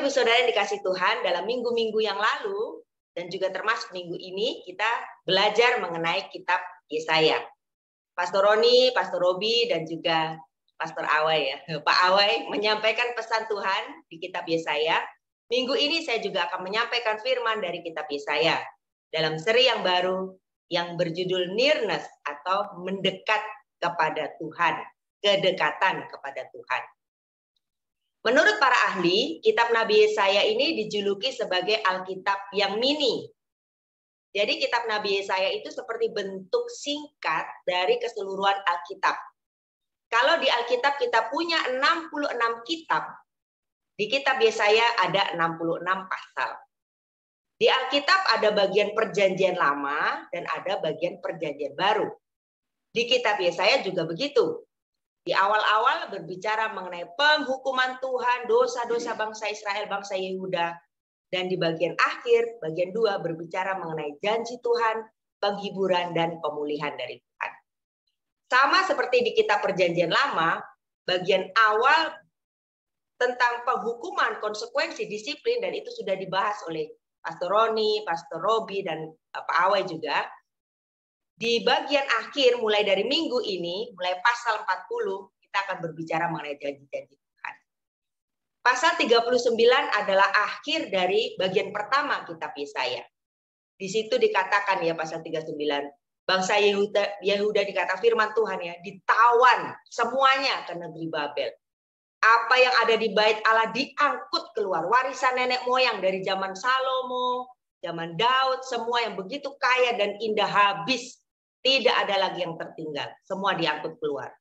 Bapak Ibu Saudara yang dikasih Tuhan, dalam minggu-minggu yang lalu dan juga termasuk minggu ini kita belajar mengenai kitab Yesaya. Pastor Roni, Pastor Robi dan juga Pastor Awai ya, Pak Awai menyampaikan pesan Tuhan di kitab Yesaya. Minggu ini saya juga akan menyampaikan firman dari kitab Yesaya dalam seri yang baru yang berjudul Nearness atau mendekat kepada Tuhan, kedekatan kepada Tuhan. Menurut para ahli, kitab Nabi Yesaya ini dijuluki sebagai Alkitab yang mini. Jadi kitab Nabi Yesaya itu seperti bentuk singkat dari keseluruhan Alkitab. Kalau di Alkitab kita punya 66 kitab, di kitab Yesaya ada 66 pasal. Di Alkitab ada bagian perjanjian lama dan ada bagian perjanjian baru. Di kitab Yesaya juga begitu. Di awal-awal berbicara mengenai penghukuman Tuhan, dosa-dosa bangsa Israel, bangsa Yehuda. Dan di bagian akhir, bagian 2 berbicara mengenai janji Tuhan, penghiburan dan pemulihan dari Tuhan. Sama seperti di kitab perjanjian lama, bagian awal tentang penghukuman, konsekuensi, disiplin, dan itu sudah dibahas oleh Pastor Roni, Pastor Robi, dan Pak Awai juga. Di bagian akhir, mulai dari minggu ini, mulai pasal 40, kita akan berbicara mengenai janji-janji Tuhan. Pasal 39 adalah akhir dari bagian pertama kitab Yesaya. Di situ dikatakan ya pasal 39, bangsa Yehuda dikata firman Tuhan ya, ditawan semuanya ke negeri Babel. Apa yang ada di bait Allah diangkut keluar, warisan nenek moyang dari zaman Salomo, zaman Daud, semua yang begitu kaya dan indah habis. Tidak ada lagi yang tertinggal. Semua diangkut keluar.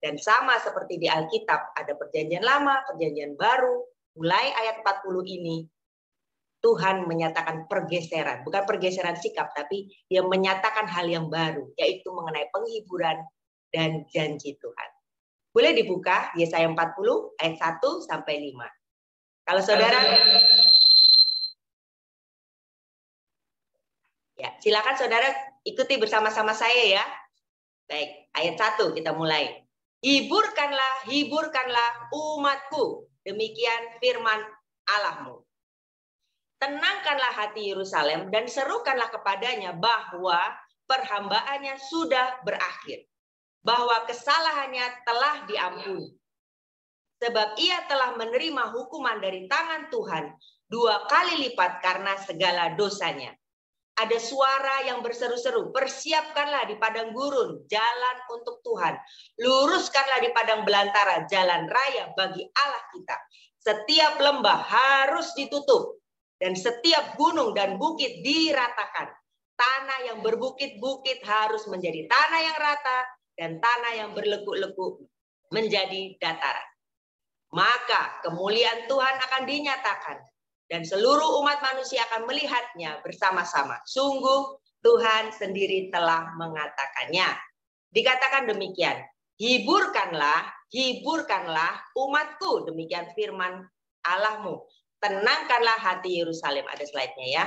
Dan sama seperti di Alkitab, ada perjanjian lama, perjanjian baru. Mulai ayat 40 ini, Tuhan menyatakan pergeseran. Bukan pergeseran sikap, tapi dia menyatakan hal yang baru. Yaitu mengenai penghiburan dan janji Tuhan. Boleh dibuka Yesaya 40 ayat 1 sampai 5. Kalau saudara... Ya, silakan saudara ikuti bersama-sama saya ya. Baik, ayat 1 kita mulai. Hiburkanlah, hiburkanlah umatku. Demikian firman Allahmu. Tenangkanlah hati Yerusalem dan serukanlah kepadanya bahwa perhambaannya sudah berakhir. Bahwa kesalahannya telah diampuni. Sebab ia telah menerima hukuman dari tangan Tuhan 2 kali lipat karena segala dosanya. Ada suara yang berseru-seru, persiapkanlah di padang gurun jalan untuk Tuhan. Luruskanlah di padang belantara jalan raya bagi Allah kita. Setiap lembah harus ditutup dan setiap gunung dan bukit diratakan. Tanah yang berbukit-bukit harus menjadi tanah yang rata dan tanah yang berlekuk-lekuk menjadi dataran. Maka kemuliaan Tuhan akan dinyatakan. Dan seluruh umat manusia akan melihatnya bersama-sama. Sungguh Tuhan sendiri telah mengatakannya. Dikatakan demikian. Hiburkanlah, hiburkanlah umatku. Demikian firman Allahmu. Tenangkanlah hati Yerusalem. Ada slide-nya ya.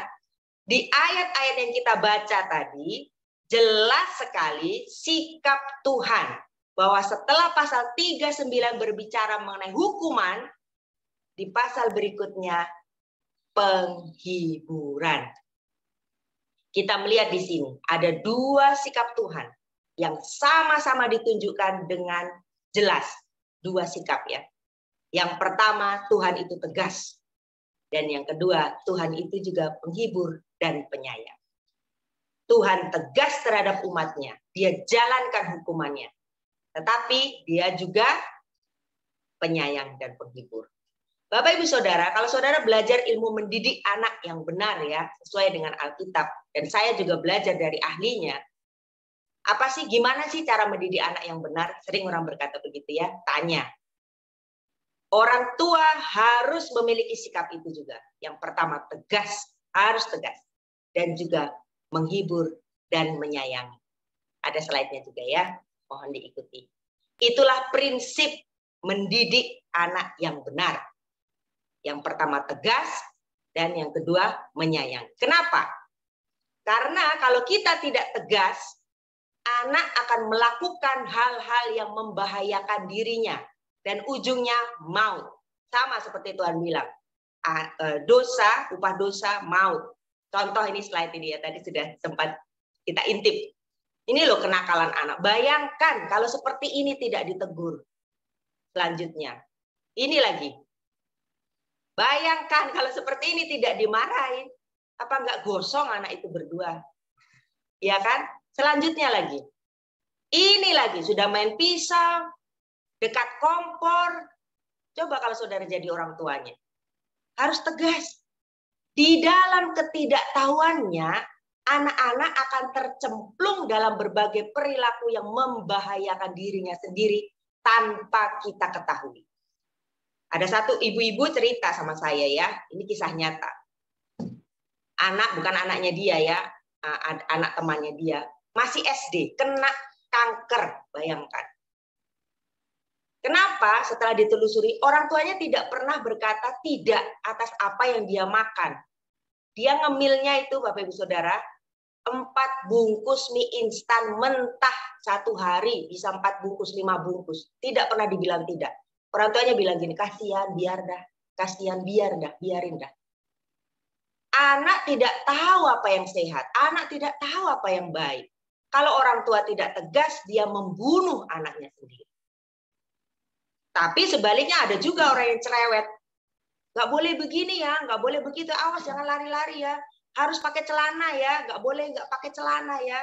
Di ayat-ayat yang kita baca tadi, jelas sekali sikap Tuhan. Bahwa setelah pasal 39 berbicara mengenai hukuman, di pasal berikutnya, penghiburan. Kita melihat di sini ada 2 sikap Tuhan yang sama-sama ditunjukkan dengan jelas. 2 sikap ya. Yang pertama Tuhan itu tegas. Dan yang kedua Tuhan itu juga penghibur dan penyayang. Tuhan tegas terhadap umatnya. Dia jalankan hukumannya. Tetapi dia juga penyayang dan penghibur. Bapak Ibu Saudara, kalau saudara belajar ilmu mendidik anak yang benar ya, sesuai dengan Alkitab, dan saya juga belajar dari ahlinya, apa sih, gimana sih cara mendidik anak yang benar? Sering orang berkata begitu ya, tanya. Orang tua harus memiliki sikap itu juga. Yang pertama tegas, harus tegas. Dan juga menghibur dan menyayangi. Ada slide-nya juga ya, mohon diikuti. Itulah prinsip mendidik anak yang benar. Yang pertama tegas, dan yang kedua menyayangi. Kenapa? Karena kalau kita tidak tegas, anak akan melakukan hal-hal yang membahayakan dirinya. Dan ujungnya maut. Sama seperti Tuhan bilang. dosa, upah dosa, maut. Contoh ini slide ini ya, tadi sudah sempat kita intip. Ini loh kenakalan anak. Bayangkan kalau seperti ini tidak ditegur. Selanjutnya, ini lagi. Bayangkan kalau seperti ini tidak dimarahin. Apa enggak gosong anak itu berdua? Ya kan? Selanjutnya lagi. Ini lagi, sudah main pisau, dekat kompor. Coba kalau saudara jadi orang tuanya. Harus tegas. Di dalam ketidaktahuannya, anak-anak akan tercemplung dalam berbagai perilaku yang membahayakan dirinya sendiri tanpa kita ketahui. Ada satu ibu-ibu cerita sama saya ya, ini kisah nyata. Anak, bukan anaknya dia ya, anak temannya dia, masih SD, kena kanker, bayangkan. Kenapa? Setelah ditelusuri, orang tuanya tidak pernah berkata tidak atas apa yang dia makan. Dia ngemilnya itu, Bapak Ibu Saudara, 4 bungkus mie instan mentah satu hari, bisa 4 bungkus, 5 bungkus. Tidak pernah dibilang tidak. Orang tuanya bilang gini, kasihan, biar dah. Kasihan, biar dah, biarin dah. Anak tidak tahu apa yang sehat. Anak tidak tahu apa yang baik. Kalau orang tua tidak tegas, dia membunuh anaknya sendiri. Tapi sebaliknya ada juga orang yang cerewet. Nggak boleh begini ya, nggak boleh begitu. Awas, jangan lari-lari ya. Harus pakai celana ya, nggak boleh nggak pakai celana ya.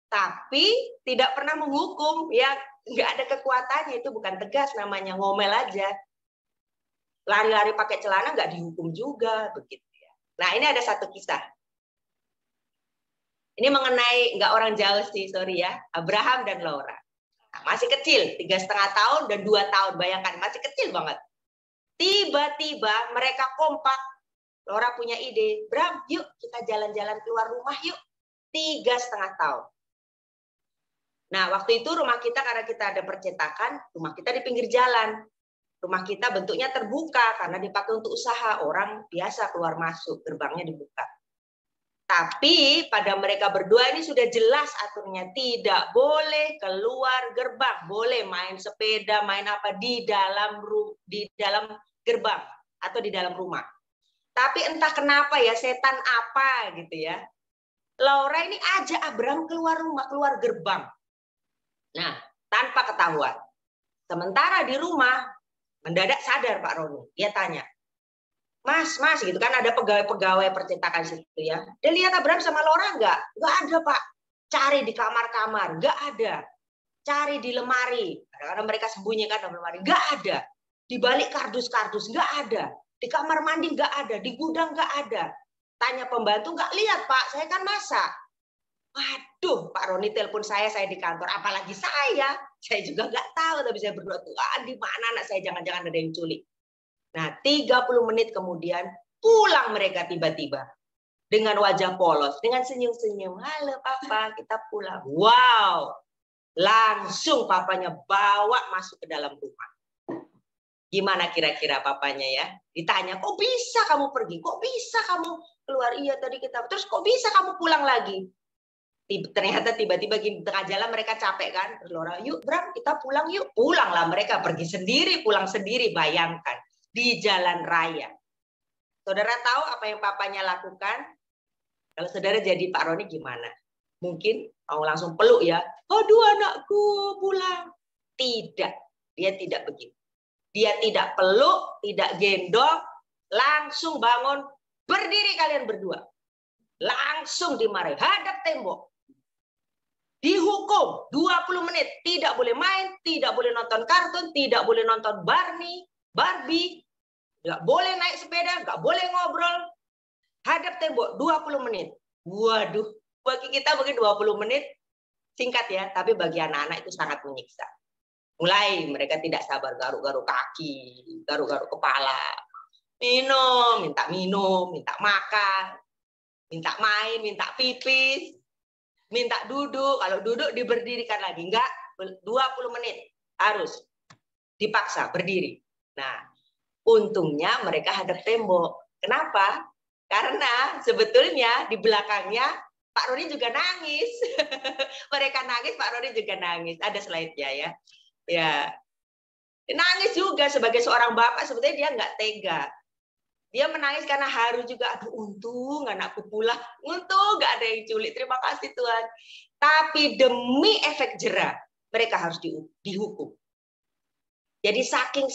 Tapi tidak pernah menghukum ya, nggak ada kekuatannya. Itu bukan tegas, namanya ngomel aja. Lari-lari pakai celana nggak dihukum juga begitu ya. Nah ini ada satu kisah. Ini mengenai nggak orang jauh sih, sorry ya, Abraham dan Laura. Nah, masih kecil, 3,5 tahun dan 2 tahun, bayangkan masih kecil banget. Tiba-tiba mereka kompak. Laura punya ide, Bram, yuk kita jalan-jalan keluar rumah yuk. 3,5 tahun. Nah, waktu itu rumah kita, karena kita ada percetakan, rumah kita di pinggir jalan. Rumah kita bentuknya terbuka karena dipakai untuk usaha. Orang biasa keluar masuk, gerbangnya dibuka. Tapi pada mereka berdua ini sudah jelas aturnya. Tidak boleh keluar gerbang. Boleh main sepeda, main apa di dalam gerbang atau di dalam rumah. Tapi entah kenapa ya, setan apa gitu ya. Laura ini ajak Abraham keluar rumah, keluar gerbang. Nah, tanpa ketahuan. Sementara di rumah, mendadak sadar Pak Roni. Dia tanya, Mas, gitu kan, ada pegawai-pegawai percetakan situ ya. Dia lihat Abraham sama Laura enggak? Enggak ada, Pak. Cari di kamar-kamar, enggak ada. Cari di lemari, karena mereka sembunyikan dalam lemari, enggak ada. Di balik kardus-kardus, enggak ada. Di kamar mandi enggak ada, di gudang enggak ada. Tanya pembantu, enggak lihat, Pak, saya kan masak. Waduh, Pak Roni telepon saya di kantor, apalagi saya juga enggak tahu, tapi saya berdoa, Tuhan, di mana anak saya, jangan-jangan ada yang culik. Nah, 30 menit kemudian pulang mereka tiba-tiba dengan wajah polos, dengan senyum-senyum. Halo Papa, kita pulang. Wow, langsung papanya bawa masuk ke dalam rumah. Gimana kira-kira papanya ya? Ditanya, kok bisa kamu pergi? Kok bisa kamu keluar? Iya tadi kita. Terus kok bisa kamu pulang lagi? Ternyata tiba-tiba di tengah jalan mereka capek kan? Laura, yuk Bram, kita pulang yuk. Pulanglah mereka, pergi sendiri, pulang sendiri. Bayangkan. Di jalan raya. Saudara tahu apa yang papanya lakukan? Kalau saudara jadi Pak Roni gimana? Mungkin mau langsung peluk ya. Aduh anakku pulang. Tidak. Dia tidak begitu. Dia tidak peluk, tidak gendong. Langsung bangun. Berdiri kalian berdua. Langsung dimarahi. Hadap tembok. Dihukum 20 menit. Tidak boleh main, tidak boleh nonton kartun, tidak boleh nonton Barbie, nggak boleh naik sepeda, nggak boleh ngobrol, hadap tembok 20 menit. Waduh, bagi kita mungkin 20 menit singkat ya, tapi bagi anak-anak itu sangat menyiksa. Mulai mereka tidak sabar, garuk-garuk kaki, garuk-garuk kepala, minta minum, minta makan, minta main, minta pipis, minta duduk. Kalau duduk diberdirikan lagi, enggak, 20 menit harus dipaksa berdiri. Nah, untungnya mereka hadap tembok. Kenapa? Karena sebetulnya di belakangnya Pak Roni juga nangis. Mereka nangis, Pak Roni juga nangis. Ada slide-nya ya. Ya, nangis juga sebagai seorang bapak. Sebetulnya dia nggak tega. Dia menangis karena haru juga. Aduh, untung anakku pulang. Untung nggak ada yang culik. Terima kasih Tuhan. Tapi demi efek jera, mereka harus dihukum. Jadi saking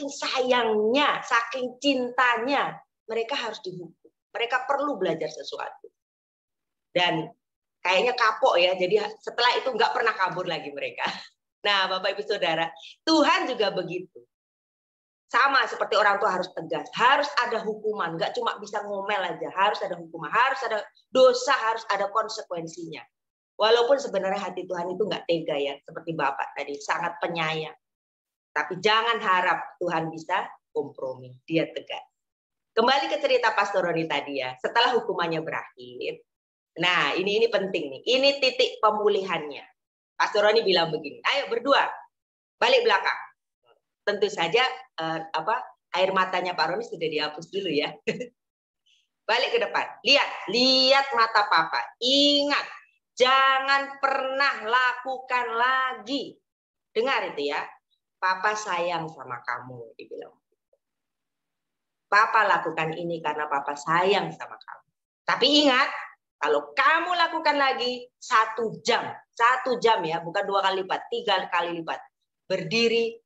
sayangnya, saking cintanya, mereka harus dihukum. Mereka perlu belajar sesuatu. Dan kayaknya kapok ya. Jadi setelah itu nggak pernah kabur lagi mereka. Nah, Bapak Ibu Saudara, Tuhan juga begitu. Sama seperti orang tua harus tegas, harus ada hukuman, nggak cuma bisa ngomel aja, harus ada hukuman, harus ada dosa, harus ada konsekuensinya. Walaupun sebenarnya hati Tuhan itu nggak tega ya, seperti Bapak tadi, sangat penyayang. Tapi jangan harap Tuhan bisa kompromi, dia tegas. Kembali ke cerita Pastor Roni tadi ya, setelah hukumannya berakhir, nah ini penting nih, ini titik pemulihannya. Pastor Roni bilang begini, ayo berdua, balik belakang. Tentu saja air matanya Pak Roni sudah dihapus dulu ya. Balik ke depan. Lihat mata Papa. Ingat, jangan pernah lakukan lagi. Dengar itu ya. Papa sayang sama kamu, dibilang. Papa lakukan ini karena Papa sayang sama kamu. Tapi ingat, kalau kamu lakukan lagi 1 jam. 1 jam ya, bukan 2 kali lipat, 3 kali lipat. Berdiri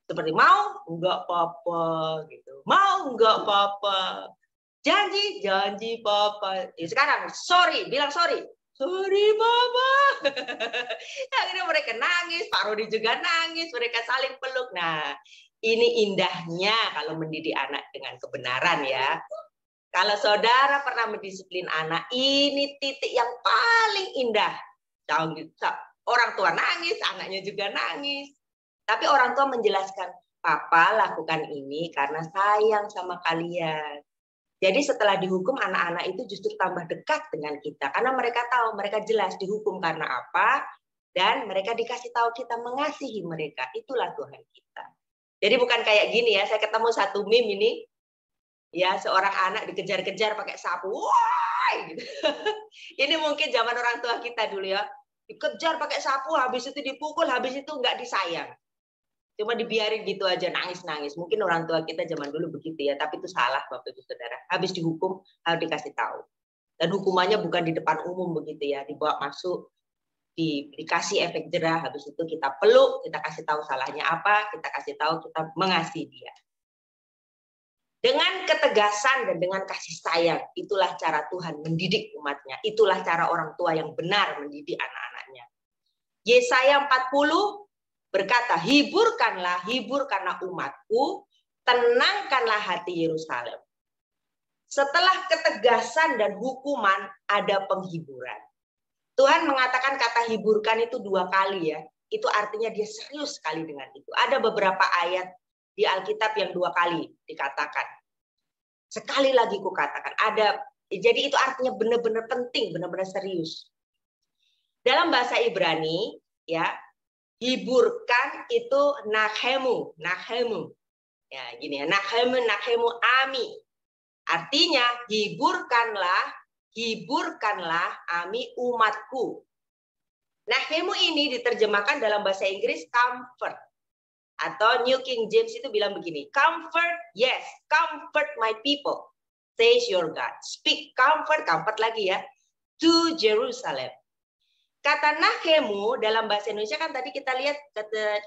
seperti mau enggak apa-apa gitu, mau enggak apa-apa, janji Papa. Sekarang bilang sorry Papa. Akhirnya mereka nangis, Pak Rodi juga nangis, mereka saling peluk. Nah, ini indahnya kalau mendidik anak dengan kebenaran ya. Kalau saudara pernah mendisiplin anak, ini titik yang paling indah. Orang tua nangis, anaknya juga nangis. Tapi orang tua menjelaskan, Papa lakukan ini karena sayang sama kalian. Jadi setelah dihukum, anak-anak itu justru tambah dekat dengan kita. Karena mereka tahu, mereka jelas dihukum karena apa. Dan mereka dikasih tahu kita mengasihi mereka. Itulah Tuhan kita. Jadi bukan kayak gini ya, saya ketemu satu meme ini. Ya, seorang anak dikejar-kejar pakai sapu. Wah, gitu. Ini mungkin zaman orang tua kita dulu ya. Dikejar pakai sapu, habis itu dipukul, habis itu nggak disayang. Cuma dibiarin gitu aja, nangis-nangis. Mungkin orang tua kita zaman dulu begitu ya, tapi itu salah Bapak Ibu Saudara. Habis dihukum harus dikasih tahu. Dan hukumannya bukan di depan umum begitu ya, dibawa masuk, dikasih efek jera, habis itu kita peluk, kita kasih tahu salahnya apa, kita kasih tahu kita mengasihi dia. Dengan ketegasan dan dengan kasih sayang, itulah cara Tuhan mendidik umatnya. Itulah cara orang tua yang benar mendidik anak-anaknya. Yesaya 40 berkata, hiburkanlah umatku, tenangkanlah hati Yerusalem. Setelah ketegasan dan hukuman, ada penghiburan. Tuhan mengatakan kata hiburkan itu 2 kali ya. Itu artinya dia serius sekali dengan itu. Ada beberapa ayat di Alkitab yang 2 kali dikatakan. Sekali lagi kukatakan. Jadi itu artinya benar-benar penting, benar-benar serius. Dalam bahasa Ibrani, ya, hiburkan itu nachemu. Ya, gini ya, nachemu ami. Artinya hiburkanlah ami umatku. Nachemu ini diterjemahkan dalam bahasa Inggris comfort. Atau New King James itu bilang begini, comfort, yes, comfort my people, says your God. Speak comfort lagi ya, to Jerusalem. Kata nachemu dalam bahasa Indonesia kan tadi kita lihat,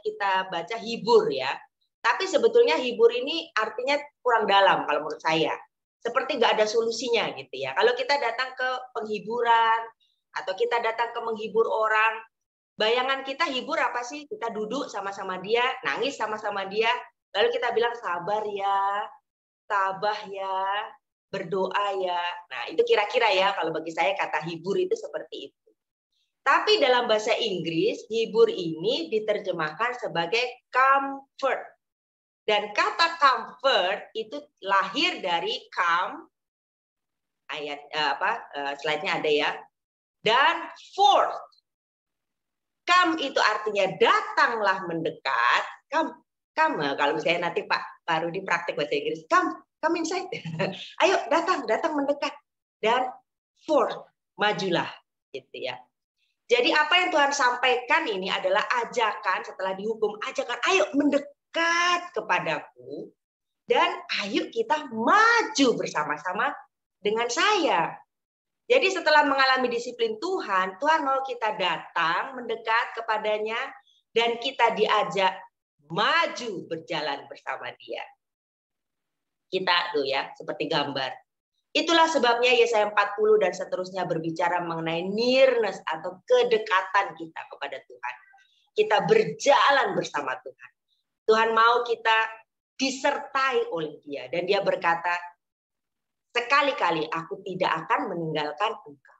kita baca hibur ya. Tapi sebetulnya hibur ini artinya kurang dalam kalau menurut saya. Seperti nggak ada solusinya gitu ya. Kalau kita datang ke penghiburan atau kita datang ke menghibur orang, bayangan kita hibur apa sih? Kita duduk sama-sama dia, nangis sama-sama dia, lalu kita bilang sabar ya, tabah ya, berdoa ya. Nah itu kira-kira ya kalau bagi saya kata hibur itu seperti itu. Tapi dalam bahasa Inggris, hibur ini diterjemahkan sebagai comfort. Dan kata comfort itu lahir dari come, slide-nya ada ya. Dan forth. Come itu artinya datanglah mendekat. Come kalau misalnya nanti Pak Rudi praktek bahasa Inggris, come inside. Ayo datang mendekat. Dan forth, majulah gitu ya. Jadi apa yang Tuhan sampaikan ini adalah ajakan setelah dihukum, ajakan ayo mendekat kepadaku Dan ayo kita maju bersama-sama dengan saya. Jadi setelah mengalami disiplin Tuhan, Tuhan mau kita datang, mendekat kepadanya, dan kita diajak maju berjalan bersama dia. Kita tuh ya, seperti gambar. Itulah sebabnya Yesaya 40 dan seterusnya berbicara mengenai nearness atau kedekatan kita kepada Tuhan. Kita berjalan bersama Tuhan. Tuhan mau kita disertai oleh dia. Dan dia berkata, sekali-kali aku tidak akan meninggalkan engkau.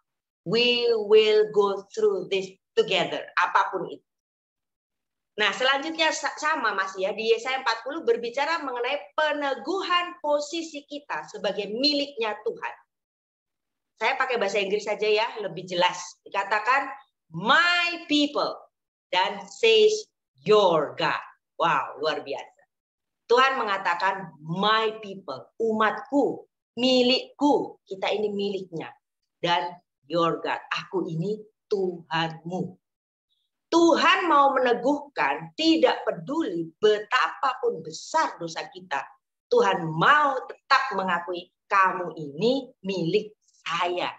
We will go through this together. Apapun itu. Nah selanjutnya sama masih ya. Di Yesaya 40 berbicara mengenai peneguhan posisi kita sebagai miliknya Tuhan. Saya pakai bahasa Inggris saja ya. Lebih jelas. Dikatakan, my people. Dan says your God. Wow, luar biasa. Tuhan mengatakan, my people, umatku, milikku, kita ini miliknya. Dan your God, aku ini Tuhanmu. Tuhan mau meneguhkan, tidak peduli betapapun besar dosa kita. Tuhan mau tetap mengakui, kamu ini milik saya.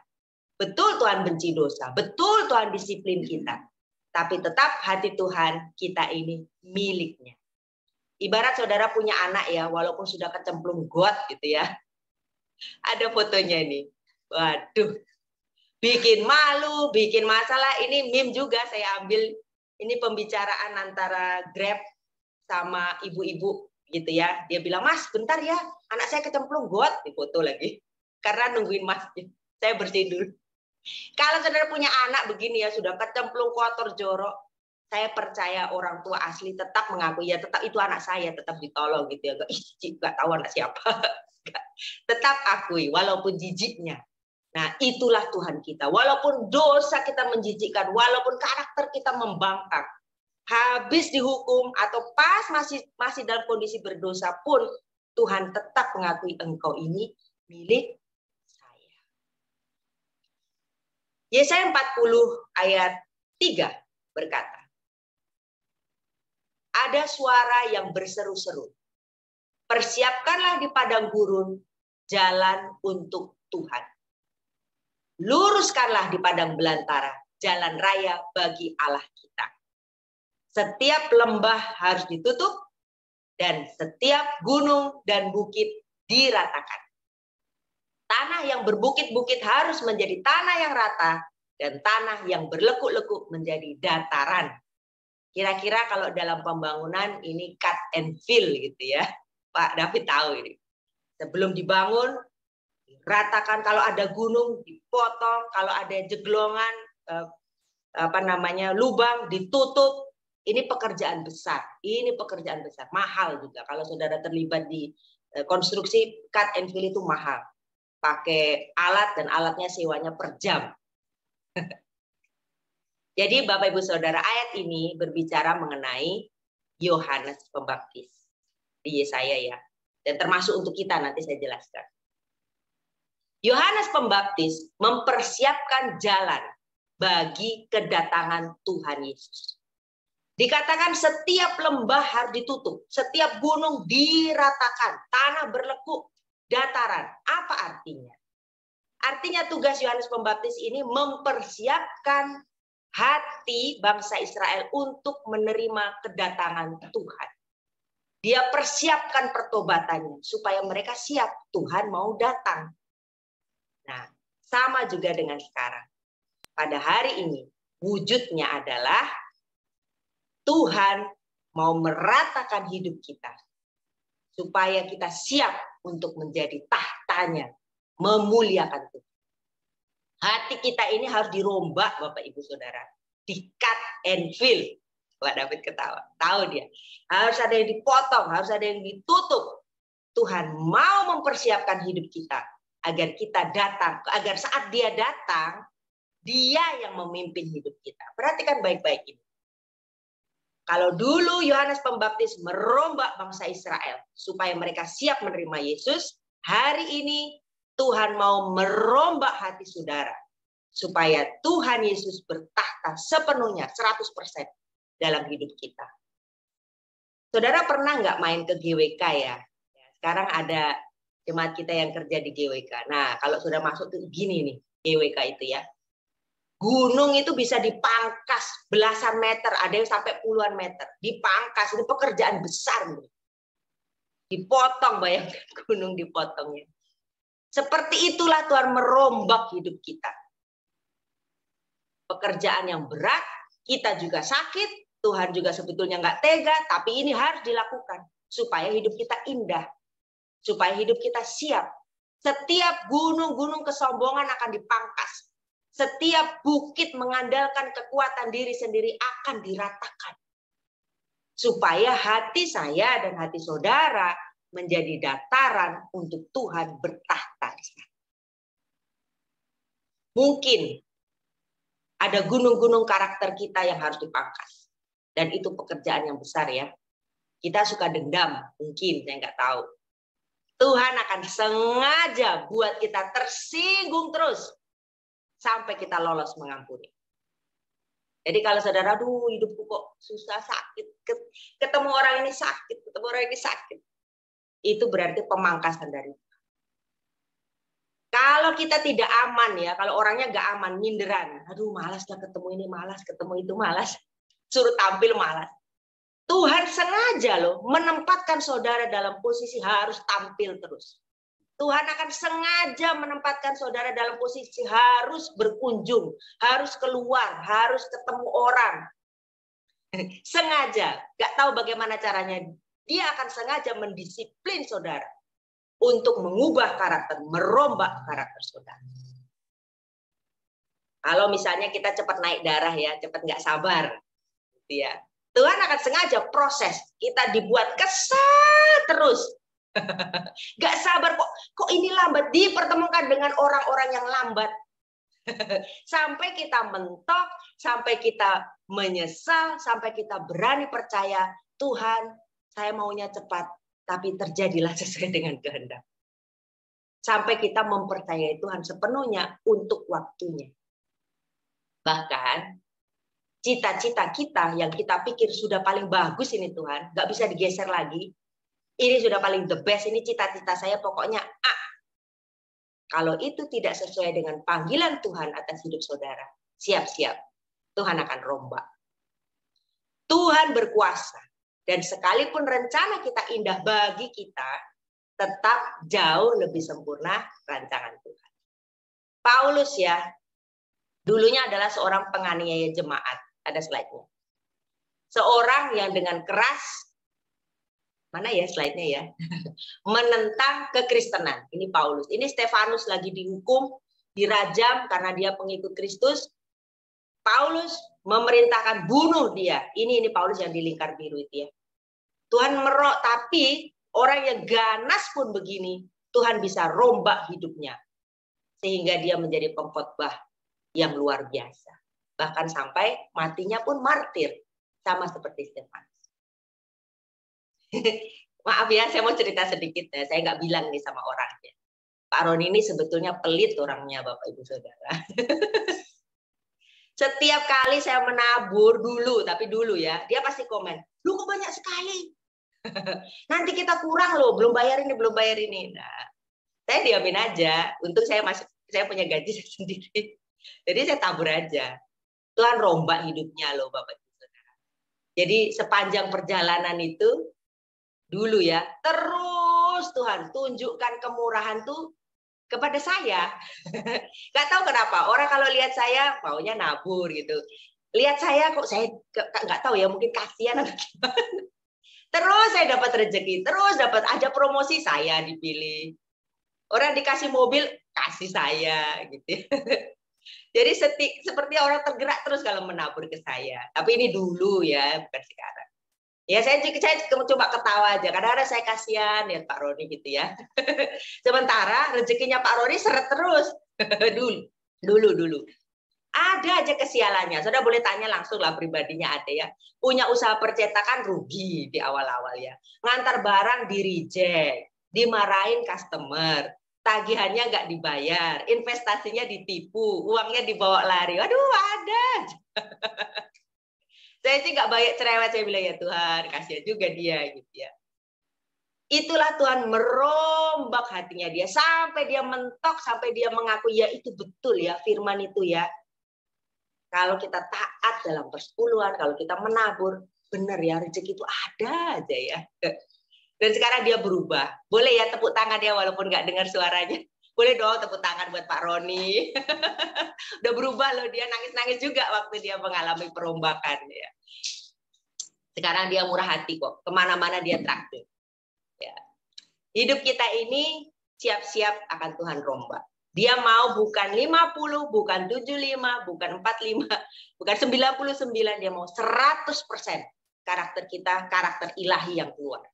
Betul Tuhan benci dosa, betul Tuhan disiplin kita. Tapi tetap hati Tuhan, kita ini miliknya. Ibarat saudara punya anak ya, walaupun sudah kecemplung got gitu ya. Ada fotonya ini. Waduh. Bikin malu, bikin masalah. Ini meme juga saya ambil. Ini pembicaraan antara Grab sama ibu-ibu gitu ya. Dia bilang, "Mas, bentar ya. Anak saya kecemplung got." Di foto lagi. Karena nungguin Mas. Saya bersihin dulu. Kalau saudara punya anak begini ya, sudah kecemplung kotor jorok. Saya percaya orang tua asli tetap mengakui, ya tetap itu anak saya, tetap ditolong gitu ya. Gak tahu anak siapa. Tetap akui, walaupun jijiknya. Nah itulah Tuhan kita. Walaupun dosa kita menjijikkan, walaupun karakter kita membangkang, habis dihukum atau pas masih dalam kondisi berdosa pun, Tuhan tetap mengakui engkau ini milik saya. Yesaya 40 ayat 3 berkata, ada suara yang berseru-seru. Persiapkanlah di padang gurun jalan untuk Tuhan. Luruskanlah di padang belantara jalan raya bagi Allah kita. Setiap lembah harus ditutup dan setiap gunung dan bukit diratakan. Tanah yang berbukit-bukit harus menjadi tanah yang rata dan tanah yang berlekuk-lekuk menjadi dataran. Kira-kira kalau dalam pembangunan ini cut and fill gitu ya. Pak David tahu ini. Sebelum dibangun, ratakan, kalau ada gunung dipotong, kalau ada jeglongan, lubang ditutup. Ini pekerjaan besar. Ini pekerjaan besar, mahal juga. Kalau saudara terlibat di konstruksi, cut and fill itu mahal. Pakai alat dan alatnya sewanya per jam. Jadi Bapak Ibu Saudara, ayat ini berbicara mengenai Yohanes Pembaptis di Yesaya ya. Dan termasuk untuk kita, nanti saya jelaskan. Yohanes Pembaptis mempersiapkan jalan bagi kedatangan Tuhan Yesus. Dikatakan setiap lembah harus ditutup, setiap gunung diratakan, tanah berlekuk, dataran. Apa artinya? Artinya tugas Yohanes Pembaptis ini mempersiapkan hati bangsa Israel untuk menerima kedatangan Tuhan. Dia persiapkan pertobatannya supaya mereka siap, Tuhan mau datang. Nah, sama juga dengan sekarang. Pada hari ini, wujudnya adalah Tuhan mau meratakan hidup kita. Supaya kita siap untuk menjadi tahtanya, memuliakan Tuhan. Hati kita ini harus dirombak, Bapak Ibu Saudara. Di cut and fill. Pak David ketawa. Tahu dia. Harus ada yang dipotong, harus ada yang ditutup. Tuhan mau mempersiapkan hidup kita. Agar kita datang. Agar saat dia datang, dia yang memimpin hidup kita. Perhatikan baik-baik ini. Kalau dulu Yohanes Pembaptis merombak bangsa Israel. Supaya mereka siap menerima Yesus. Hari ini Tuhan mau merombak hati saudara supaya Tuhan Yesus bertahta sepenuhnya 100% dalam hidup kita. Saudara pernah nggak main ke GWK ya? Sekarang ada jemaat kita yang kerja di GWK. Nah, kalau sudah masuk tuh gini nih, GWK itu ya. Gunung itu bisa dipangkas belasan meter, ada yang sampai puluhan meter. Dipangkas, itu pekerjaan besar. Dipotong, bayangkan gunung dipotongnya. Seperti itulah Tuhan merombak hidup kita. Pekerjaan yang berat, kita juga sakit, Tuhan juga sebetulnya nggak tega, tapi ini harus dilakukan supaya hidup kita indah, supaya hidup kita siap. Setiap gunung-gunung kesombongan akan dipangkas. Setiap bukit mengandalkan kekuatan diri sendiri akan diratakan. Supaya hati saya dan hati saudara menjadi dataran untuk Tuhan bertahta. Mungkin ada gunung-gunung karakter kita yang harus dipangkas. Dan itu pekerjaan yang besar ya. Kita suka dendam, mungkin, saya nggak tahu. Tuhan akan sengaja buat kita tersinggung terus. Sampai kita lolos mengampuni. Jadi kalau saudara, aduh hidupku kok susah, sakit. Ketemu orang ini sakit, ketemu orang ini sakit. Itu berarti pemangkasan dari Tuhan. Kalau kita tidak aman ya, kalau orangnya nggak aman, minderan. Aduh malas lah ketemu ini, malas ketemu itu, malas. Suruh tampil malas. Tuhan sengaja loh menempatkan saudara dalam posisi harus tampil terus. Tuhan akan sengaja menempatkan saudara dalam posisi harus berkunjung, harus keluar, harus ketemu orang. Sengaja, nggak tahu bagaimana caranya. Dia akan sengaja mendisiplin saudara untuk mengubah karakter, merombak karakter saudara. Kalau misalnya kita cepat naik darah ya, cepat nggak sabar, gitu ya. Tuhan akan sengaja proses kita dibuat kesal terus. Gak sabar kok ini lambat, dipertemukan dengan orang-orang yang lambat. Sampai kita mentok, sampai kita menyesal, sampai kita berani percaya, Tuhan, saya maunya cepat, tapi terjadilah sesuai dengan kehendak. Sampai kita mempercayai Tuhan sepenuhnya untuk waktunya. Bahkan cita-cita kita yang kita pikir sudah paling bagus ini Tuhan, gak bisa digeser lagi. Ini sudah paling the best, ini cita-cita saya pokoknya A. Kalau itu tidak sesuai dengan panggilan Tuhan atas hidup saudara, siap-siap. Tuhan akan rombak. Tuhan berkuasa. Dan sekalipun rencana kita indah bagi kita, tetap jauh lebih sempurna rancangan Tuhan. Paulus ya, dulunya adalah seorang penganiaya jemaat. Ada slide-nya. Seorang yang dengan keras, mana ya slide-nya ya, menentang kekristenan. Ini Paulus. Ini Stefanus lagi dihukum, dirajam karena dia pengikut Kristus. Paulus memerintahkan bunuh dia. Ini Paulus yang di lingkar biru itu ya. Tuhan merok, tapi orang yang ganas pun begini, Tuhan bisa rombak hidupnya. Sehingga dia menjadi pengkhotbah yang luar biasa. Bahkan sampai matinya pun martir. Sama seperti Stefanus. Maaf ya, saya mau cerita sedikit ya. Saya nggak bilang nih sama orangnya. Pak Roni ini sebetulnya pelit orangnya, Bapak Ibu Saudara. Setiap kali saya menabur tapi dulu ya, dia pasti komen, lu kok banyak sekali. Nanti kita kurang loh, belum bayar ini. Nah, saya diamin aja. Untung saya punya gaji sendiri. Jadi saya tabur aja. Tuhan rombak hidupnya loh, Bapak Ibu Saudara. Jadi sepanjang perjalanan itu dulu ya, terus Tuhan tunjukkan kemurahan tuh kepada saya. Gak tahu kenapa, orang kalau lihat saya maunya nabur gitu. Lihat saya kok saya nggak tahu ya, mungkin kasihan atau gimana. Terus saya dapat rezeki, terus dapat ada promosi, saya dipilih. Orang dikasih mobil, kasih saya gitu. Jadi seperti orang tergerak terus kalau menabur ke saya. Tapi ini dulu ya, bukan sekarang. Ya saya coba ketawa aja. Kadang-kadang saya kasihan ya Pak Roni gitu ya. Sementara rezekinya Pak Roni seret terus. dulu. Ada aja kesialannya. Saudara boleh tanya langsung lah pribadinya ada ya. Punya usaha percetakan rugi di awal-awal ya. Ngantar barang di reject, dimarahin customer, tagihannya nggak dibayar, investasinya ditipu, uangnya dibawa lari. Waduh ada. Saya sih nggak banyak cerewet, saya bilang ya Tuhan, kasihan juga dia gitu ya. Itulah Tuhan merombak hatinya dia sampai dia mentok, sampai dia mengaku ya itu betul ya firman itu ya. Kalau kita taat dalam persepuluhan, kalau kita menabur, benar ya rezeki itu ada aja ya. Dan sekarang dia berubah. Boleh ya tepuk tangan dia walaupun nggak dengar suaranya. Boleh dong tepuk tangan buat Pak Roni. Udah berubah loh, dia nangis-nangis juga waktu dia mengalami perombakan ya. Sekarang dia murah hati kok, kemana-mana dia traktir. Ya. Hidup kita ini siap-siap akan Tuhan rombak. Dia mau bukan 50, bukan 75, bukan 45, bukan 99, dia mau 100% karakter kita, karakter ilahi yang keluar.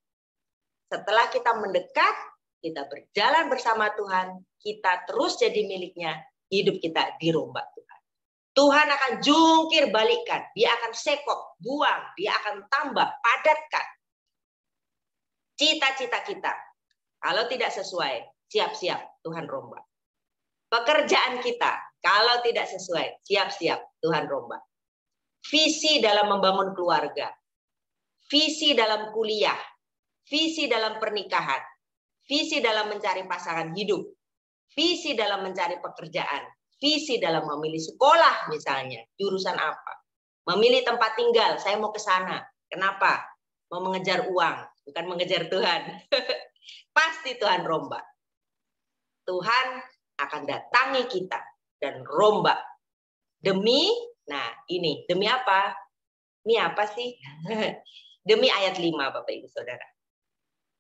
Setelah kita mendekat, kita berjalan bersama Tuhan, kita terus jadi miliknya, hidup kita dirombak Tuhan. Tuhan akan jungkir balikkan, dia akan sekop, buang, dia akan tambah, padatkan. Cita-cita kita, kalau tidak sesuai, siap-siap Tuhan rombak. Pekerjaan kita, kalau tidak sesuai, siap-siap Tuhan rombak. Visi dalam membangun keluarga, visi dalam kuliah, visi dalam pernikahan, visi dalam mencari pasangan hidup, visi dalam mencari pekerjaan, visi dalam memilih sekolah misalnya, jurusan apa, memilih tempat tinggal, saya mau ke sana. Kenapa? Mau mengejar uang, bukan mengejar Tuhan. Pasti Tuhan rombak. Tuhan akan datangi kita dan rombak. Demi, nah ini, demi apa? Ini apa sih? Demi ayat 5 Bapak Ibu Saudara.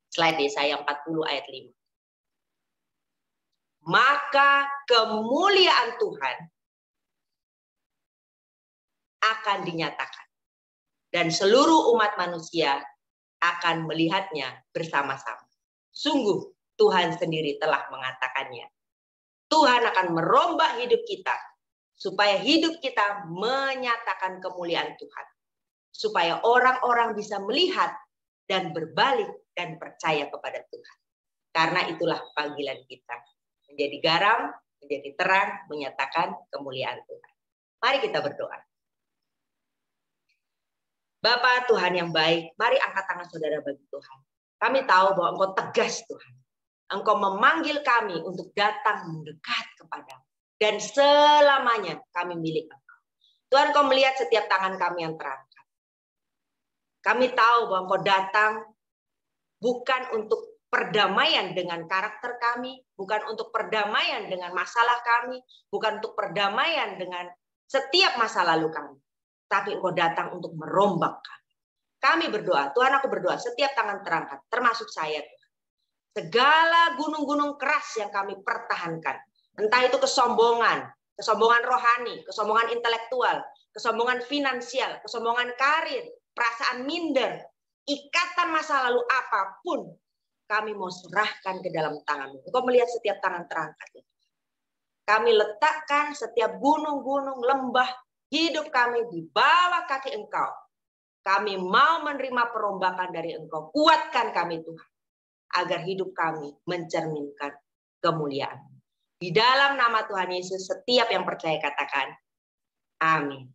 Slide Yesaya 40 ayat 5. Maka kemuliaan Tuhan akan dinyatakan. Dan seluruh umat manusia akan melihatnya bersama-sama. Sungguh Tuhan sendiri telah mengatakannya. Tuhan akan merombak hidup kita supaya hidup kita menyatakan kemuliaan Tuhan. Supaya orang-orang bisa melihat dan berbalik dan percaya kepada Tuhan. Karena itulah panggilan kita. Menjadi garam, menjadi terang, menyatakan kemuliaan Tuhan. Mari kita berdoa. Bapa Tuhan yang baik, mari angkat tangan saudara bagi Tuhan. Kami tahu bahwa Engkau tegas Tuhan. Engkau memanggil kami untuk datang mendekat kepadamu. Dan selamanya kami milik Engkau. Tuhan, Engkau melihat setiap tangan kami yang terangkat. Kami tahu bahwa Engkau datang bukan untuk perdamaian dengan karakter kami, bukan untuk perdamaian dengan masalah kami, bukan untuk perdamaian dengan setiap masa lalu kami. Tapi Engkau datang untuk merombak kami. Kami berdoa, Tuhan aku berdoa, setiap tangan terangkat, termasuk saya. Segala gunung-gunung keras yang kami pertahankan, entah itu kesombongan, kesombongan rohani, kesombongan intelektual, kesombongan finansial, kesombongan karir, perasaan minder, ikatan masa lalu apapun, kami mau serahkan ke dalam tangan-Mu. Engkau melihat setiap tangan terangkat. Kami letakkan setiap gunung-gunung, lembah, hidup kami di bawah kaki Engkau. Kami mau menerima perombakan dari Engkau. Kuatkan kami Tuhan. Agar hidup kami mencerminkan kemuliaan. Di dalam nama Tuhan Yesus, setiap yang percaya katakan, amin.